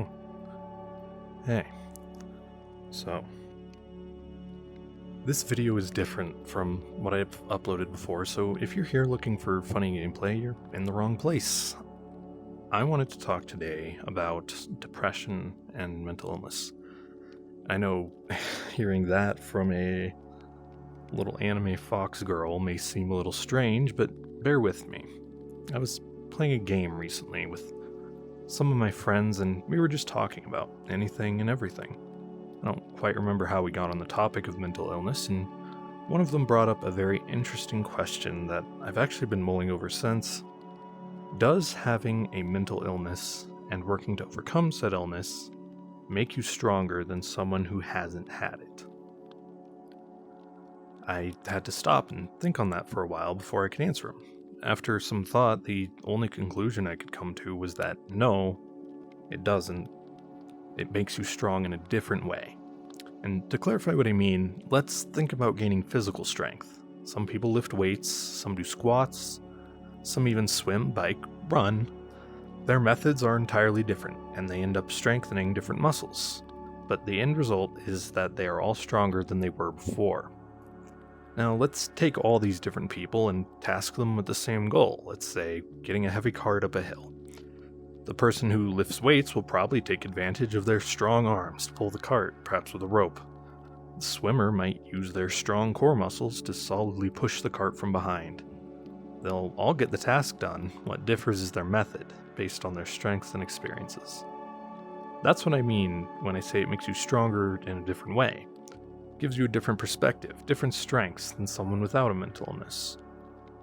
Hmm. Hey, so this video is different from what I've uploaded before, so if you're here looking for funny gameplay, you're in the wrong place. I wanted to talk today about depression and mental illness. I know hearing that from a little anime fox girl may seem a little strange, but bear with me. I was playing a game recently with some of my friends, and we were just talking about anything and everything. I don't quite remember how we got on the topic of mental illness, and one of them brought up a very interesting question that I've actually been mulling over since. Does having a mental illness and working to overcome said illness make you stronger than someone who hasn't had it? I had to stop and think on that for a while before I could answer him. After some thought, the only conclusion I could come to was that no, it doesn't. It makes you strong in a different way. And to clarify what I mean, let's think about gaining physical strength. Some people lift weights, some do squats, some even swim, bike, run. Their methods are entirely different, and they end up strengthening different muscles. But the end result is that they are all stronger than they were before. Now let's take all these different people and task them with the same goal, let's say getting a heavy cart up a hill. The person who lifts weights will probably take advantage of their strong arms to pull the cart, perhaps with a rope. The swimmer might use their strong core muscles to solidly push the cart from behind. They'll all get the task done. What differs is their method, based on their strengths and experiences. That's what I mean when I say it makes you stronger in a different way. It gives you a different perspective, different strengths than someone without a mental illness.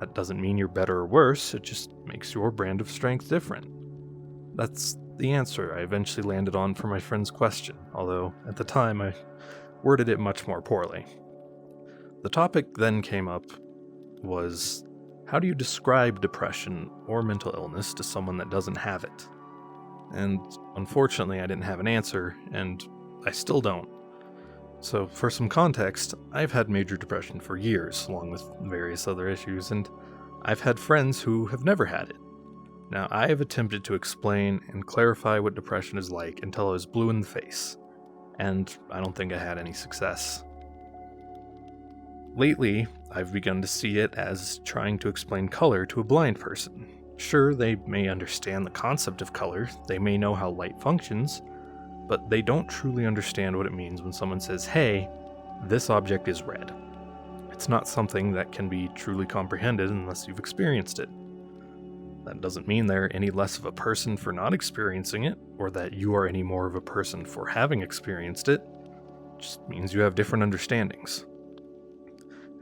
That doesn't mean you're better or worse, it just makes your brand of strength different. That's the answer I eventually landed on for my friend's question, although at the time I worded it much more poorly. The topic then came up was, how do you describe depression or mental illness to someone that doesn't have it? And unfortunately I didn't have an answer, and I still don't. So for some context, I've had major depression for years, along with various other issues, and I've had friends who have never had it. Now, I have attempted to explain and clarify what depression is like until I was blue in the face, and I don't think I had any success. Lately, I've begun to see it as trying to explain color to a blind person. Sure, they may understand the concept of color, they may know how light functions, but they don't truly understand what it means when someone says, hey, this object is red. It's not something that can be truly comprehended unless you've experienced it. That doesn't mean they're any less of a person for not experiencing it, or that you are any more of a person for having experienced it. It just means you have different understandings.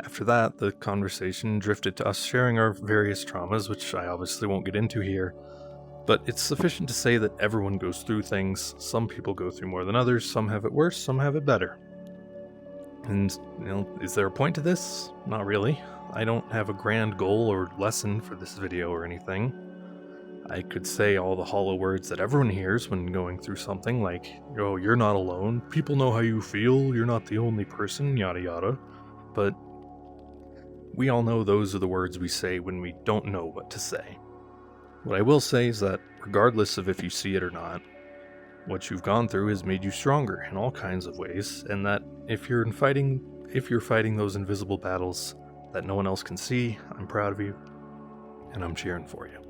After that, the conversation drifted to us sharing our various traumas, which I obviously won't get into here, but it's sufficient to say that everyone goes through things. Some people go through more than others, some have it worse, some have it better. And, is there a point to this? Not really. I don't have a grand goal or lesson for this video or anything. I could say all the hollow words that everyone hears when going through something like, oh, you're not alone, people know how you feel, you're not the only person, yada yada. But we all know those are the words we say when we don't know what to say. What I will say is that regardless of if you see it or not, what you've gone through has made you stronger in all kinds of ways, and that if you're fighting those invisible battles that no one else can see, I'm proud of you, and I'm cheering for you.